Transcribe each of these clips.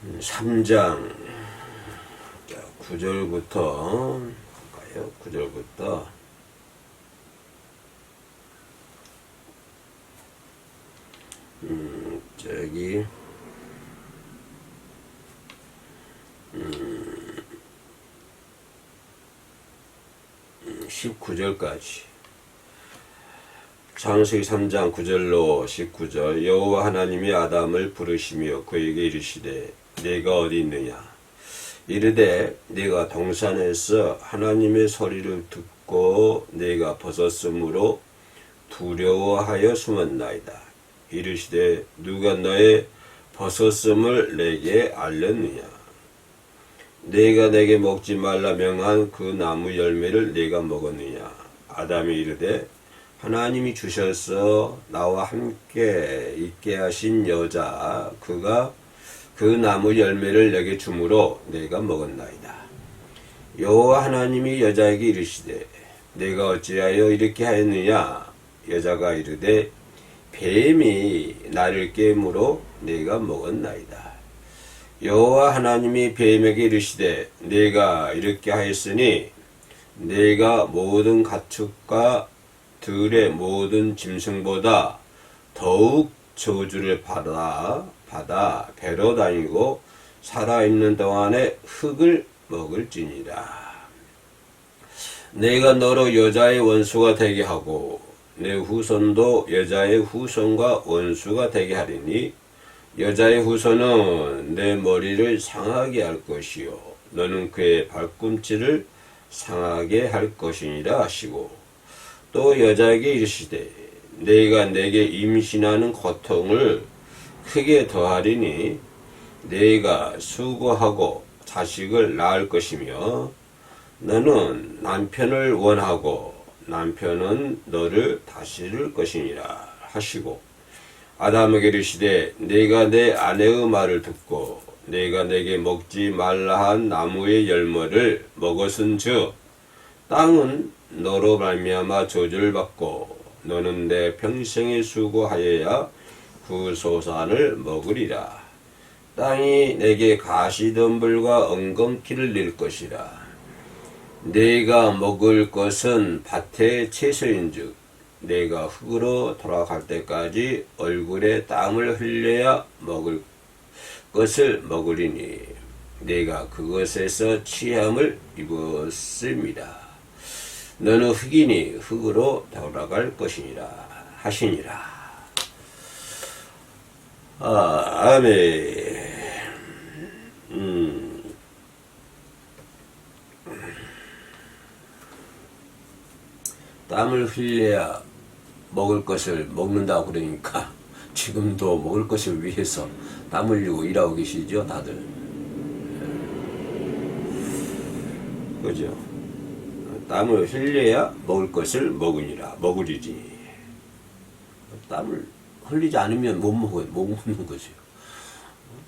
3장 9절부터 볼까요? 9절부터 저기 19절까지 창세기 3장 9절로 19절. 여호와 하나님이 아담을 부르시며 그에게 이르시되 네가 어디 있느냐. 이르되 네가 동산에서 하나님의 소리를 듣고 네가 벗었으므로 두려워하여 숨었나이다. 이르시되 누가 너의 벗었음을 내게 알렸느냐. 네가 내게 먹지 말라 명한 그 나무 열매를 네가 먹었느냐. 아담이 이르되 하나님이 주셔서 나와 함께 있게 하신 여자 그가 그 나무 열매를 내게 주므로 내가 먹었나이다. 여호와 하나님이 여자에게 이르시되 내가 어찌하여 이렇게 하였느냐. 여자가 이르되 뱀이 나를 깨므로 내가 먹었나이다. 여호와 하나님이 뱀에게 이르시되 내가 이렇게 하였으니 내가 모든 가축과 들의 모든 짐승보다 더욱 저주를 받아 배로 다니고 살아있는 동안에 흙을 먹을지니라. 내가 너로 여자의 원수가 되게 하고 내 후손도 여자의 후손과 원수가 되게 하리니 여자의 후손은 내 머리를 상하게 할 것이요 너는 그의 발꿈치를 상하게 할 것이니라 하시고 또 여자에게 이르시되 내가 내게 임신하는 고통을 크게 더하리니 내가 수고하고 자식을 낳을 것이며 너는 남편을 원하고 남편은 너를 다스릴 것이니라 하시고 아담에게 이르시되 내가 내 아내의 말을 듣고 내가 내게 먹지 말라 한 나무의 열매를 먹었은즉 땅은 너로 말미암아 저주를 받고 너는 내 평생에 수고하여야 그 소산을 먹으리라. 땅이 내게 가시덤불과 엉겅퀴를 낼 것이라. 내가 먹을 것은 밭의 채소인즉 내가 흙으로 돌아갈 때까지 얼굴에 땀을 흘려야 먹을 것을 먹으리니 내가 그것에서 취함을 입었습니다. 너는 흙이니 흙으로 돌아갈 것이니라 하시니라. 아멘. 땀을 흘려야 먹을 것을 먹는다고 그러니까 지금도 먹을 것을 위해서 땀 흘리고 일하고 계시죠, 다들. 그죠? 땀을 흘려야 먹을 것을 먹으리지. 땀을 흘리지 않으면 못 먹는 거죠.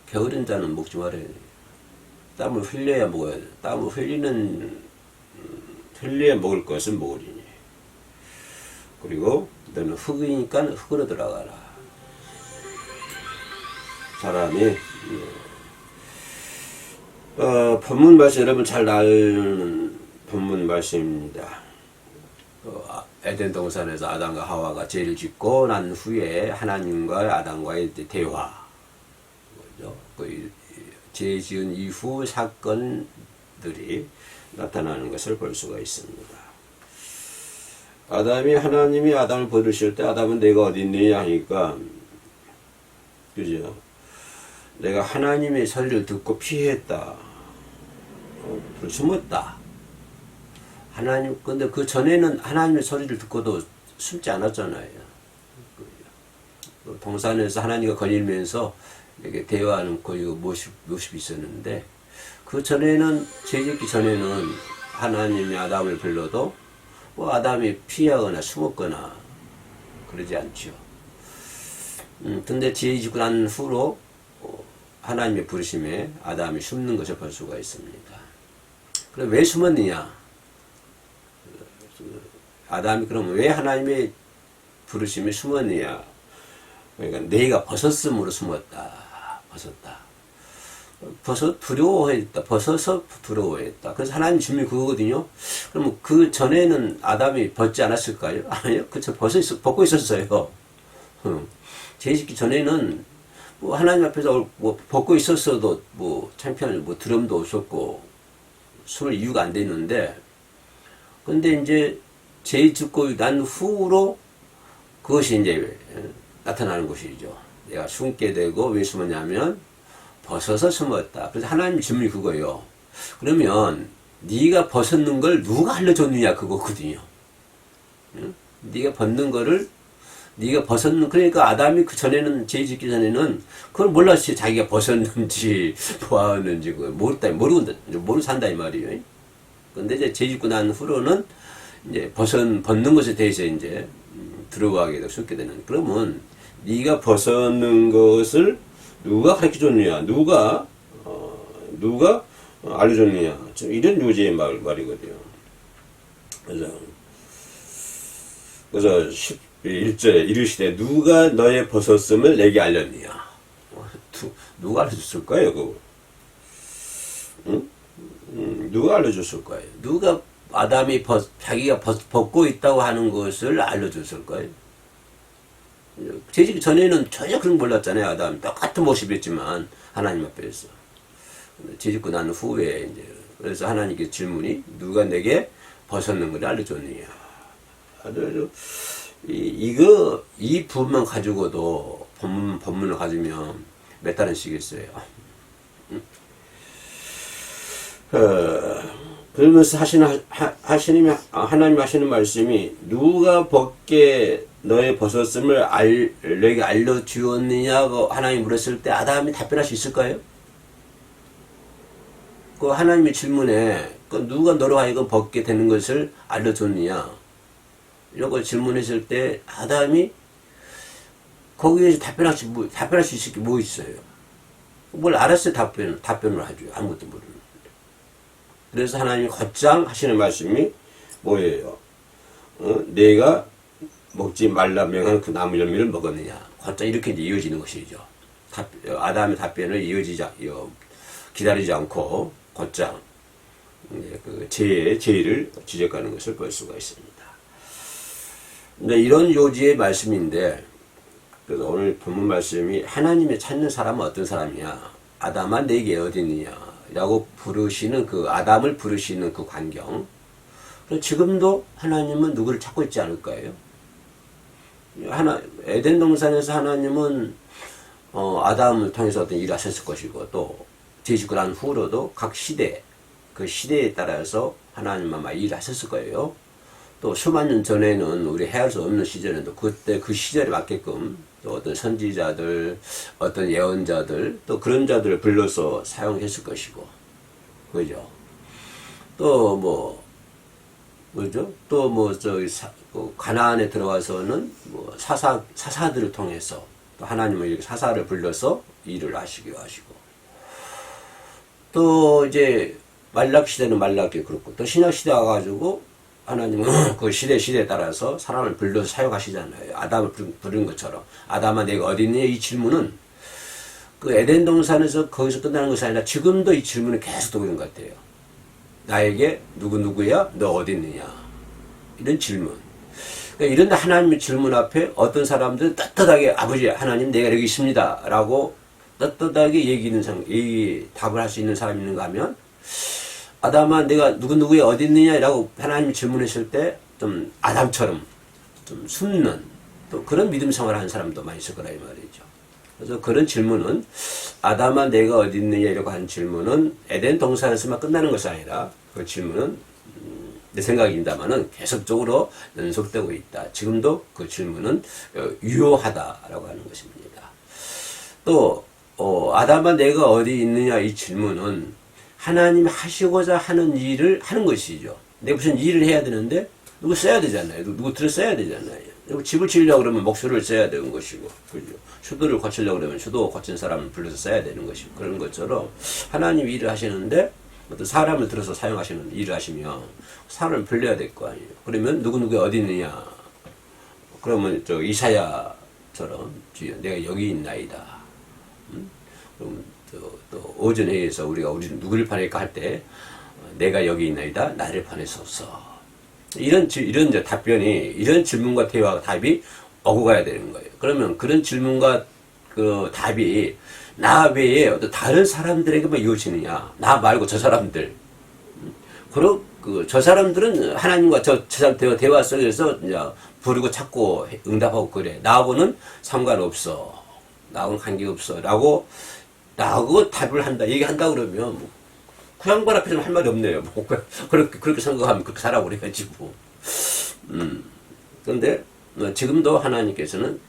게으른 자는 먹지 말아야 돼. 땀을 흘려야 먹어야 돼. 땀을 흘려야 먹을 것은 먹으리니. 그리고 너는 흙이니까 흙으로 들어가라. 사람이 본문 말씀 여러분 잘 아는 본문 말씀입니다. 에덴 동산에서 아담과 하와가 죄를 짓고 난 후에 하나님과 아담과의 대화, 죄 지은 이후 사건들이 나타나는 것을 볼 수가 있습니다. 하나님이 아담을 부르실 때 아담은 내가 어디 있느냐 하니까, 그죠? 내가 하나님의 소리를 듣고 피했다. 숨었다. 근데 그 전에는 하나님의 소리를 듣고도 숨지 않았잖아요. 동산에서 하나님과 거닐면서 이렇게 대화하는 그 모습이 있었는데, 그 전에는, 죄짓기 전에는 하나님이 아담을 불러도 아담이 피하거나 숨었거나 그러지 않죠. 근데 죄짓고 난 후로 하나님의 부르심에 아담이 숨는 것을 볼 수가 있습니다. 그럼 왜 숨었느냐? 아담이 그러면 왜 하나님의 부르심에 숨었느냐? 그러니까 내가 벗었음으로 숨었다. 벗었다. 두려워했다. 벗어서 두려워했다. 그래서 하나님 질문이 그거거든요. 그럼 그 전에는 아담이 벗지 않았을까요? 아니요. 그쵸. 벗고 있었어요. 죄짓기 전에는 뭐 하나님 앞에서 뭐 벗고 있었어도 뭐 창피한 뭐 두려움도 없었고 숨을 이유가 안 됐는데, 근데 이제 죄 짓고 난 후로 그것이 이제 나타나는 것이죠. 내가 숨게 되고 왜 숨었냐면 벗어서 숨었다. 그래서 하나님 질문이 그거예요. 그러면 네가 벗었는 걸 누가 알려줬느냐 그거거든요. 응? 네가 벗는 거를 네가 벗었는, 그러니까 아담이 그 전에는, 죄 짓기 전에는 그걸 몰랐지. 자기가 벗었는지 뭐 하는지 그걸 모르고 산다 이 말이에요. 근데 이제 죄 짓고 난 후로는 이제 벗는 것에 대해서 이제 들어가게 되고 숨게 되는. 그러면 네가 벗었는 것을 누가 가르쳐 줬느냐, 누가 알려줬느냐, 이런 요지의 말이거든요. 그래서 11절에 이르시되 누가 너의 벗었음을 내게 알렸느냐. 누가 알려줬을 거예요, 그거? 응? 누가 알려줬을 거예요? 누가 아담이 자기가 벗고 있다고 하는 것을 알려줬을 거예요? 죄짓기 전에는 전혀 그런 거 몰랐잖아요. 아담 똑같은 모습이었지만 하나님 앞에서. 죄짓고 난 후에 이제, 그래서 하나님께 질문이 누가 내게 벗었는 걸 알려줬느냐. 아주 이 부분만 가지고도 본문을 가지면 몇 달은 쓰겠어요. 그러면서 하나님 하시는 말씀이 누가 너의 벗었음을 내게 알려주었느냐고 하나님이 물었을 때 아담이 답변할 수 있을까요? 그 하나님의 질문에 누가 너로 하여금 벗게 되는 것을 알려줬느냐 이런 걸 질문했을 때 아담이 거기에서 답변할 수 있을 게 뭐 있어요? 뭘 알았어요? 답변을 하죠. 아무것도 모르는데. 그래서 하나님이 곧장 하시는 말씀이 뭐예요? 내가 먹지 말라 명한 그 나무 열매를 먹었느냐. 곧장 이렇게 이제 이어지는 것이죠. 아담의 답변을 기다리지 않고 곧장 그 죄를 지적하는 것을 볼 수가 있습니다. 근데 이런 요지의 말씀인데, 그래서 오늘 본문 말씀이 하나님의 찾는 사람은 어떤 사람이냐? 아담아 내게 어디 있느냐? 라고 부르시는 그 아담을 부르시는 그 광경. 지금도 하나님은 누구를 찾고 있지 않을까요? 에덴 동산에서 하나님은 아담을 통해서 어떤 일을 하셨을 것이고, 또 죄짓고 난 후로도 각 시대, 그 시대에 따라서 하나님은 아마 일을 하셨을 거예요. 또 수만 년 전에는 우리 헤아릴 수 없는 시절에도 그때 그 시절에 맞게끔 또 어떤 선지자들, 어떤 예언자들, 또 그런 자들을 불러서 사용했을 것이고, 그죠? 또 가나안에 들어와서는 뭐 사사들을 통해서 또 하나님은 이렇게 사사를 불러서 일을 하시기도 하시고, 또 이제 말라기 시대는 말라기 그렇고, 또 신약 시대 와가지고 하나님은 그 시대에 따라서 사람을 불러서 사용하시잖아요. 아담을 부른 것처럼. 아담아 내가 어디 있느냐? 이 질문은 그 에덴 동산에서 거기서 끝나는 것이 아니라 지금도 이 질문이 계속 오는 것 같아요. 나에게 누구야? 너 어디 있느냐? 이런 질문. 그러니까 이런 하나님의 질문 앞에 어떤 사람들은 떳떳하게 아버지 하나님 내가 여기 있습니다 라고 떳떳하게 답을 할 수 있는 사람이 있는가 하면, 아담아 내가 누구야 어디 있느냐 라고 하나님이 질문했을 때 좀 아담처럼 좀 숨는 또 그런 믿음 생활을 하는 사람도 많이 있을 거라 이 말이죠. 그래서 그런 질문은 아담아 내가 어디 있느냐 이라고 하는 질문은 에덴 동산에서만 끝나는 것이 아니라 그 질문은 내 생각입니다만은 계속적으로 연속되고 있다. 지금도 그 질문은 유효하다라고 하는 것입니다. 또 아담아 내가 어디 있느냐 이 질문은 하나님이 하시고자 하는 일을 하는 것이죠. 내가 무슨 일을 해야 되는데 누구 써야 되잖아요. 누구 들어 써야 되잖아요. 집을 지으려고 그러면 목수를 써야 되는 것이고, 그죠? 수도를 고치려고 그러면 수도 고친 사람을 불러서 써야 되는 것이고, 그런 것처럼 하나님이 일을 하시는데 어떤 사람을 들어서 사용하시는 일을 하시면 사람을 불러야 될 거 아니에요. 그러면 누구가 어디 있느냐? 그러면 이사야처럼 내가 여기 있나이다. 그럼 또 오전 회의에서 우리는 누구를 파낼까 할 때 내가 여기 있나이다 나를 파내소서. 이런 이제 답변이 이런 질문과 대화 답이 오고 가야 되는 거예요. 그러면 그런 질문과 그 답이 나 외에 어떤 다른 사람들에게만 이루어지느냐? 나 말고 저 사람들. 그리고 저 사람들은 하나님과 저 사람 대화 속에서 이제 부르고 찾고 응답하고 그래. 나하고는 상관없어. 나하고는 관계없어. 라고 답을 한다. 얘기한다 그러면 뭐, 그 양반 앞에서는 할 말이 없네요. 뭐, 그렇게 생각하면 그렇게 살아고 그래야지 뭐. 그런데 지금도 하나님께서는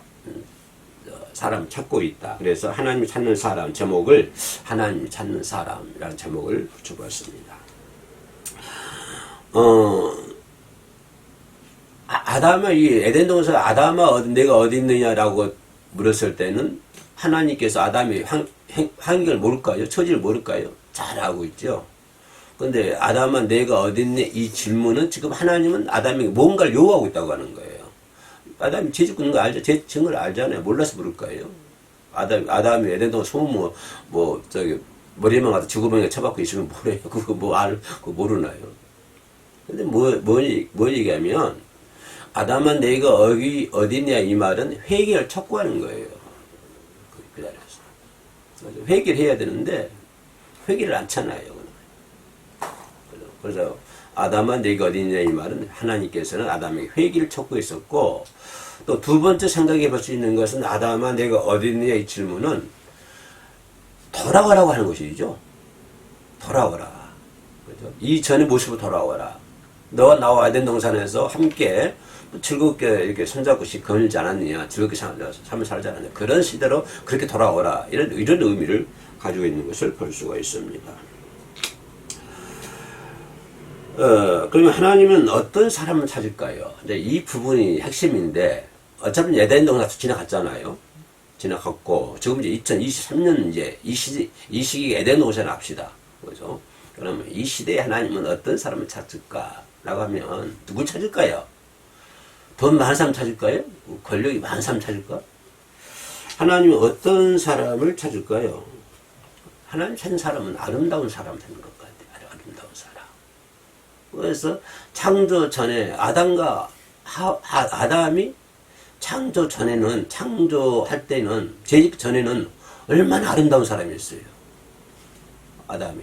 사람 찾고 있다. 그래서 하나님이 찾는 사람 제목을 하나님이 찾는 사람이라는 제목을 붙여봤습니다. 아담아 이 에덴 동산 아담아 내가 어디 있느냐라고 물었을 때는 하나님께서 아담의 환경을 모를까요? 처지를 모를까요? 잘 알고 있죠. 근데 아담아 내가 어디 있니? 이 질문은 지금 하나님은 아담에게 뭔가를 요구하고 있다고 하는 거예요. 아담이 죄 짓고 있는 거 알죠? 죄 짓는 걸 알잖아요. 몰라서 물을까요? 아담이 에덴 동산 소문 머리만 가서 죽으면 쳐박고 있으면 뭐래요? 그거 모르나요? 근데 뭐 얘기하면 아담아 내가 어디냐 이 말은 회개를 촉구하는 거예요. 기다려서 회개를 해야 되는데 회개를 않잖아요. 그래서 아담아 내가 어디냐 이 말은 하나님께서는 아담에게 회개를 촉구했었고 또 두 번째 생각해 볼 수 있는 것은 아담아 내가 어디 있느냐 이 질문은 돌아가라고 하는 것이죠. 돌아오라. 그죠? 이전의 모습으로 돌아오라. 너와 나와 에덴 동산에서 함께 즐겁게 이렇게 손잡고 거닐지 않았느냐. 즐겁게 삶을 살지 않았느냐. 그런 시대로 그렇게 돌아오라. 이런 의미를 가지고 있는 것을 볼 수가 있습니다. 그러면 하나님은 어떤 사람을 찾을까요? 이제 이 부분이 핵심인데, 어차피 에덴 동산 지나갔잖아요. 지나갔고, 지금 이제 2023년 이 시기에 에덴 동산을 합시다. 그죠? 그러면 이 시대에 하나님은 어떤 사람을 찾을까? 라고 하면, 누굴 찾을까요? 돈 많은 사람 찾을까요? 권력이 많은 사람 찾을까? 하나님은 어떤 사람을 찾을까요? 하나님 찾는 사람은 아름다운 사람 찾는 것 같아요. 아름다운 사람. 그래서 창조 전에 아담이 창조 전에는 창조할 때는 재직 전에는 얼마나 아름다운 사람이었어요. 아담이.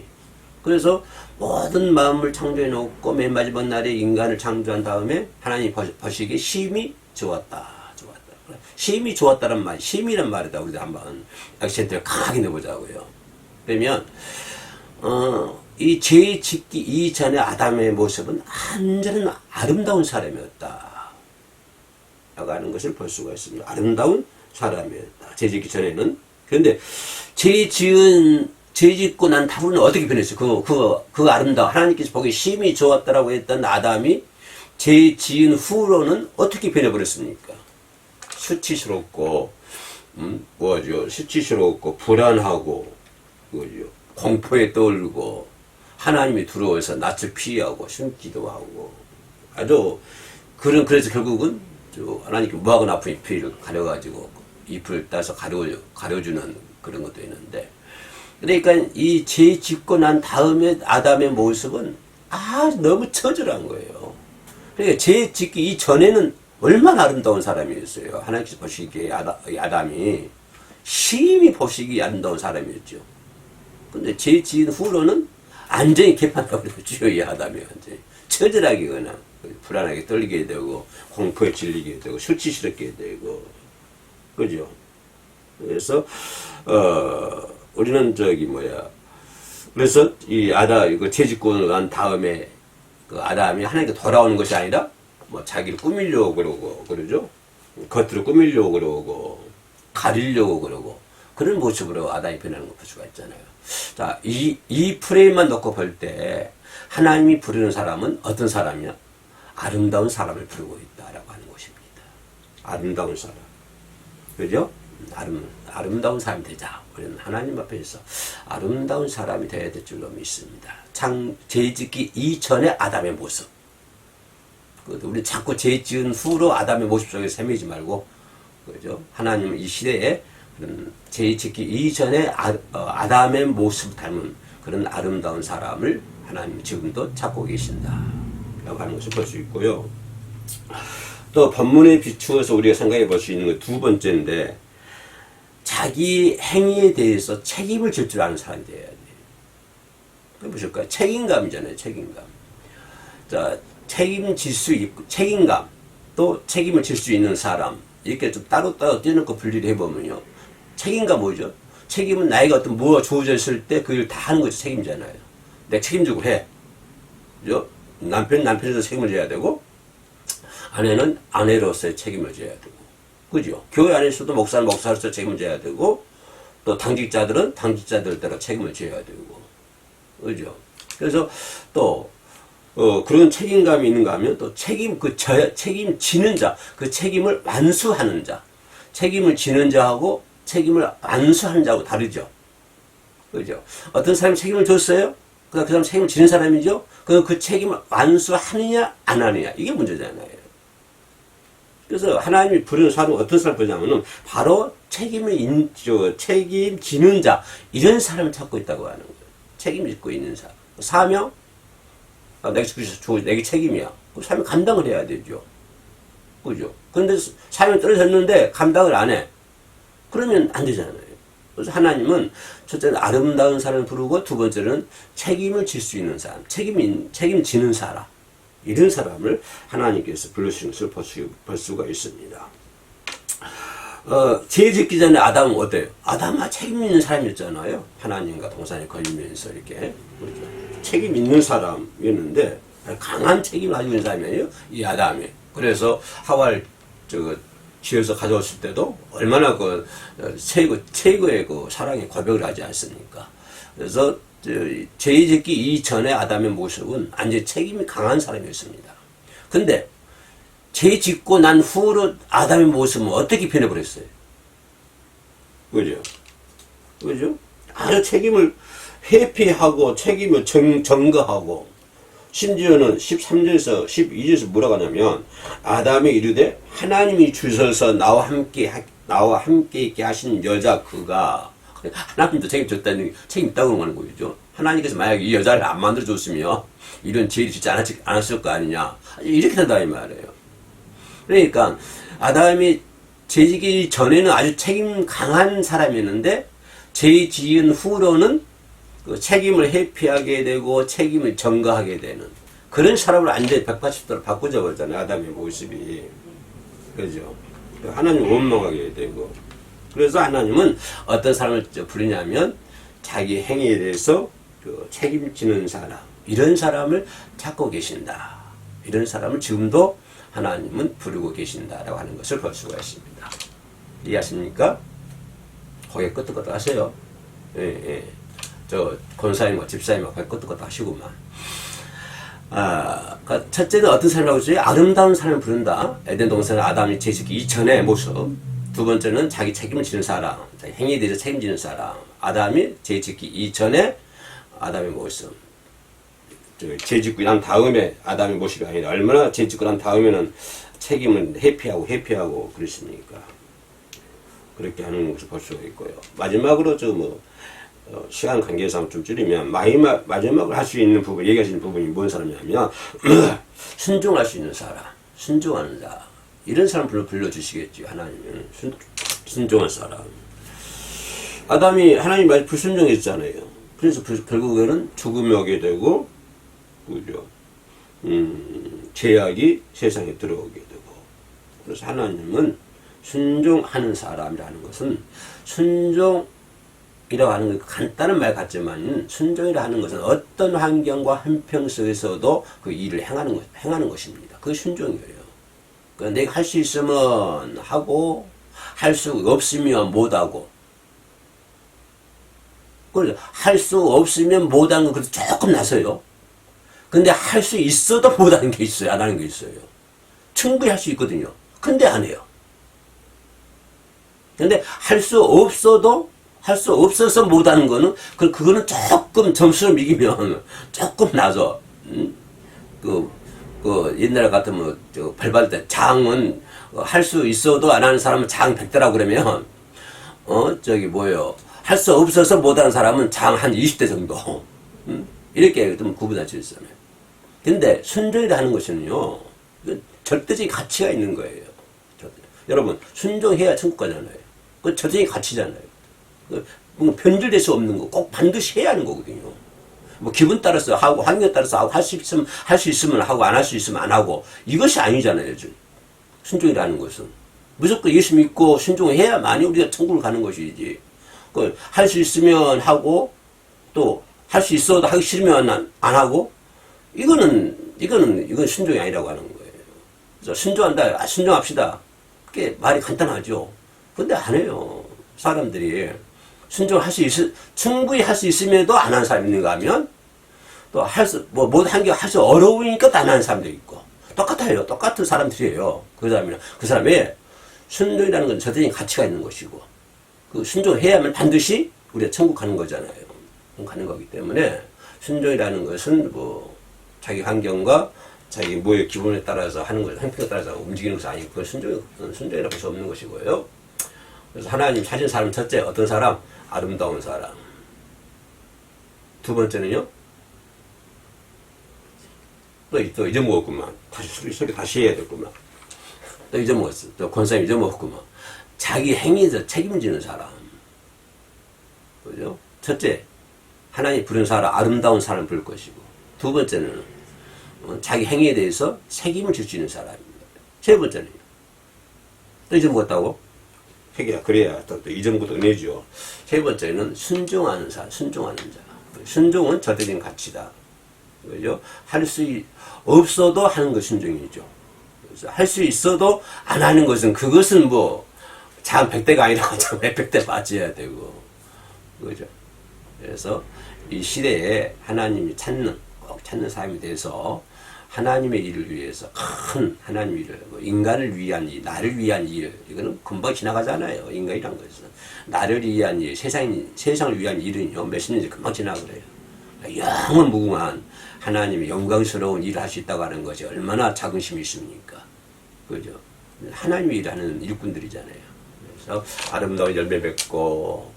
그래서 모든 마음을 창조해 놓고 맨 마지막 날에 인간을 창조한 다음에 하나님이 보시기에 심히 좋았다. 심히 좋았다는 말, 심이란 말이다. 우리도 한번 액센트를 강하게 넣어보자고요. 그러면 이 죄 짓기 이전의 아담의 모습은 완전히 아름다운 사람이었다. 라고 하는 것을 볼 수가 있습니다. 아름다운 사람이었다. 죄 짓기 전에는. 그런데 죄 짓고 난 다음은 어떻게 변했어요? 그 아름다워. 하나님께서 보기 심히 좋았다라고 했던 아담이 죄 지은 후로는 어떻게 변해버렸습니까? 수치스럽고, 수치스럽고, 불안하고, 공포에 떨고, 하나님이 들어와서 낯을 피하고, 숨기도 하고, 그래서 결국은, 하나님께 무하고 나쁜 잎을 가려가지고, 잎을 따서 가려주는 그런 것도 있는데, 그러니까 이 죄 짓고 난 다음에 아담의 모습은 너무 처절한 거예요. 그러니까 죄 짓기 이전에는 얼마나 아름다운 사람이었어요. 하나님께서 보시기에 아담이 심히 보시기에 아름다운 사람이었죠. 근데 죄 지은 후로는 완전히 개판다고 그러죠. 이 아담이 완전히 처절하게 그냥 불안하게 떨리게 되고 공포에 질리게 되고 수치스럽게 되고 그죠. 그래서 우리는 그래서 이 이거 죄 짓고 난 다음에 그 아담이 하나님께 돌아오는 것이 아니라 자기를 꾸미려고 그러고 그러죠. 겉으로 꾸미려고 그러고 가리려고 그러고 그런 모습으로 아담이 변하는 걸 볼 수가 있잖아요. 자, 이 프레임만 놓고 볼 때 하나님이 부르는 사람은 어떤 사람이냐? 아름다운 사람을 부르고 있다라고 하는 것입니다. 아름다운 사람. 그죠? 아름다운 사람이 되자. 우리는 하나님 앞에서 아름다운 사람이 되어야 될 줄로 믿습니다. 죄 짓기 이전의 아담의 모습. 우리 자꾸 죄 지은 후로 아담의 모습 속에 헤매지 말고, 그죠? 하나님은 이 시대에 재짓기 이전에 아담의 모습 닮은 그런 아름다운 사람을 하나님 지금도 찾고 계신다 라고 하는 것을 볼 수 있고요. 또 본문에 비추어서 우리가 생각해 볼 수 있는 건 두 번째인데, 자기 행위에 대해서 책임을 질 줄 아는 사람이 되어야 돼요. 그게 무엇일까요? 책임감이잖아요. 책임감. 자, 책임질 수 있고, 책임감, 또 책임을 질 수 있는 사람, 이렇게 좀 따로따로 떼놓고 분리를 해보면요. 책임감 뭐죠? 책임은 나에게 어떤 뭐가 주어져 있을 때 그 일 다 하는 것이 책임이잖아요. 내가 책임지고 해. 그죠? 남편으로서 책임을 져야 되고, 아내는 아내로서의 책임을 져야 되고, 그죠? 교회 안에서도 목사는 목사로서 책임을 져야 되고, 또 당직자들은 당직자들대로 책임을 져야 되고, 그죠? 그래서 또, 그런 책임감이 있는가 하면 또 책임지는 자, 그 책임을 완수하는 자, 책임을 지는 자하고 책임을 완수하는 자하고 다르죠. 그죠? 어떤 사람이 책임을 줬어요? 그 사람 책임을 지는 사람이죠? 그 책임을 완수하느냐, 안 하느냐. 이게 문제잖아요. 그래서 하나님이 부르는 사람은 어떤 사람을 부르냐면은 바로 책임지는 자, 이런 사람을 찾고 있다고 하는 거예요. 책임짓고 있는 사람. 사명? 내게 책임이야. 그 사명 감당을 해야 되죠. 그죠? 그런데 사명이 떨어졌는데 감당을 안 해. 그러면 안 되잖아요. 그래서 하나님은 첫째는 아름다운 사람을 부르고, 두 번째는 책임을 질 수 있는 사람, 책임지는 사람, 이런 사람을 하나님께서 부르시는 것을 볼 수가 있습니다. 죄 짓기 전에 아담은 어때요? 아담은 책임 있는 사람이었잖아요. 하나님과 동산에 걸리면서 이렇게. 그렇죠? 책임 있는 사람이었는데, 강한 책임을 가지고 있는 사람이에요. 이 아담이. 그래서 하와를 지어서 가져왔을 때도 얼마나 최고의 사랑의 고백을 하지 않습니까? 그래서 죄 짓기 이전에 아담의 모습은 완전히 책임이 강한 사람이었습니다. 근데 죄 짓고 난 후로 아담의 모습은 어떻게 변해버렸어요? 그죠? 그죠? 아주 책임을 회피하고 책임을 전가하고, 심지어는 13절에서 12절에서 뭐라고 하냐면, 아담이 이르되 하나님이 주셔서 나와 함께 있게 하신 여자 그가, 하나님도 책임 있다고 하는 거죠. 하나님께서 만약에 이 여자를 안 만들어줬으면 이런 죄를 짓지 않았을 거 아니냐, 이렇게 된다 이 말이에요. 그러니까 아담이 죄 지기 전에는 아주 책임 강한 사람이었는데, 죄 지은 후로는 그 책임을 회피하게 되고 책임을 전가하게 되는 그런 사람을 완전히 180도로 바꾸자 버렸잖아요. 아담의 모습이. 그죠? 하나님 원망하게 되고. 그래서 하나님은 어떤 사람을 부르냐면, 자기 행위에 대해서 책임지는 사람, 이런 사람을 찾고 계신다. 이런 사람을 지금도 하나님은 부르고 계신다라고 하는 것을 볼 수가 있습니다. 이해하십니까? 고개 끄덕끄덕 하세요. 예, 예. 권사님과 집사님과 고개 끄덕끄덕 하시구만. 그러니까 첫째는 어떤 사람이라고 했어요? 아름다운 사람을 부른다. 에덴 동산의 아담이 죄 짓기 이전의 모습. 두 번째는 자기 책임을 지는 사람, 자기 행위에 대해서 책임지는 사람. 아담이 죄 짓기 이전에 아담의 모습. 죄 짓고 난 다음에 아담의 모습이 아니라, 얼마나 죄 짓고 난 다음에는 책임을 회피하고 그랬습니까? 그렇게 하는 것을 볼 수가 있고요. 마지막으로 시간 관계상 좀 줄이면, 마지막으로 할 수 있는 부분, 얘기할 수 있는 부분이 뭔 사람이냐면, 순종할 수 있는 사람, 순종하는 자, 이런 사람 불러주시겠죠. 하나님은 순종할 사람. 아담이 하나님 말 불순종했잖아요. 그래서 결국에는 죽음에 오게 되고, 그죠? 죄악이 세상에 들어오게 되고. 그래서 하나님은 순종하는 사람이라는 것은, 순종이라고 하는 건 간단한 말 같지만, 순종이라 하는 것은 어떤 환경과 한평 속에서도 그 일을 행하는 것입니다. 그게 순종이에요. 그러니까 내가 할 수 있으면 하고, 할 수 없으면 못하고. 할 수 없으면 못하는 건 그래도 조금 나서요. 근데 할 수 있어도 못하는 게 있어요. 안 하는 게 있어요. 충분히 할 수 있거든요. 근데 안 해요. 근데 할 수 없어서 못하는 거는, 그거는 조금 점수를 매기면 조금 나서, 옛날 같으면, 벌 받을 때 장은 할 수 있어도 안 하는 사람은 장 100대라고 그러면, 저기 뭐요. 할 수 없어서 못하는 사람은 장 한 20대 정도. 이렇게 좀 구분할 수 있어요. 근데 순종이라 하는 것은요, 절대적인 가치가 있는 거예요. 여러분, 순종해야 천국 가잖아요. 그 절대적인 가치잖아요. 뭐 변질될 수 없는 거, 꼭 반드시 해야 하는 거거든요. 뭐 기분 따라서 하고, 환경에 따라서 하고, 할 수 있으면 하고, 안 할 수 있으면 안 하고, 이것이 아니잖아요. 순종이라는 것은. 무조건 예수 믿고 순종해야만이 우리가 천국을 가는 것이지. 할 수 있으면 하고, 또 할 수 있어도 하기 싫으면 안 하고, 이건 순종이 아니라고 하는 거예요. 그래서 순종한다, 순종합시다. 그게 말이 간단하죠. 근데 안 해요. 사람들이. 순종할 수 충분히 할 수 있음에도 안 하는 사람이 있는가 하면, 또 모든 한 개 할 수 어려우니까 안 하는 사람도 있고. 똑같아요. 똑같은 사람들이에요. 그 사람의 순종이라는 건 절대적인 가치가 있는 것이고, 그 순종해야만 반드시 우리가 천국 가는 거잖아요. 가는 거기 때문에, 순종이라는 것은 자기 환경과 자기 뭐의 기분에 따라서 하는 것, 행동에 따라서 움직이는 것이 아니고, 그건 순종이라고 볼 수 없는 것이고요. 그래서 하나님 찾은 사람 첫째, 어떤 사람? 아름다운 사람. 두 번째는요? 또 잊어먹었구만. 소리 다시 해야 됐구만. 또 잊어먹었어. 또 권사님 잊어먹었구만. 자기 행위에서 책임지는 사람. 그죠? 첫째, 하나님 부른 사람, 아름다운 사람을 부를 것이고. 두 번째는, 자기 행위에 대해서 책임을 질 수 있는 사람입니다. 세 번째는요. 또 잊어먹었다고? 그래야 또 잊어먹어도 은혜죠. 세 번째는 순종하는 자. 순종은 절대적인 가치다. 그죠? 할 수 없어도 하는 것이 순종이죠. 그래서 할 수 있어도 안 하는 것은 그것은 장 100대가 아니라 장 몇백 대 맞아야 되고. 그죠? 그래서 이 시대에 하나님이 꼭 찾는 사람이 돼서 하나님의 일을 위해서 큰 하나님의 일을, 인간을 위한 일, 나를 위한 일, 이거는 금방 지나가잖아요. 인간이란 것은. 나를 위한 일, 세상을 위한 일은요, 몇십 년이 금방 지나가래요. 영원 무궁한 하나님의 영광스러운 일을 할 수 있다고 하는 것이 얼마나 자긍심이 있습니까? 그죠? 하나님의 일을 하는 일꾼들이잖아요. 그래서 아름다운 열매 맺고,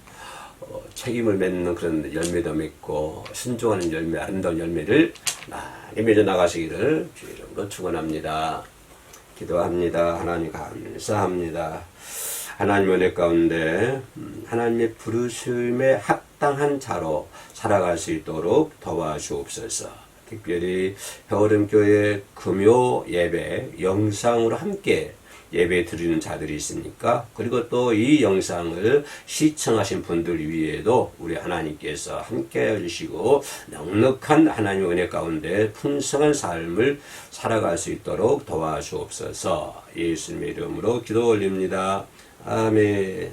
책임을 맺는 그런 열매도 맺고, 순종하는 열매, 아름다운 열매를 많이 맺어 나가시기를 주의 이름으로 축원합니다. 기도합니다. 하나님 감사합니다. 하나님 은혜 가운데 하나님의 부르심에 합당한 자로 살아갈 수 있도록 도와주옵소서. 특별히 겨울음교회 금요 예배 영상으로 함께 예배 드리는 자들이 있으니까, 그리고 또 이 영상을 시청하신 분들 위에도 우리 하나님께서 함께 해주시고 넉넉한 하나님의 은혜 가운데 풍성한 삶을 살아갈 수 있도록 도와주옵소서. 예수님의 이름으로 기도 올립니다. 아멘.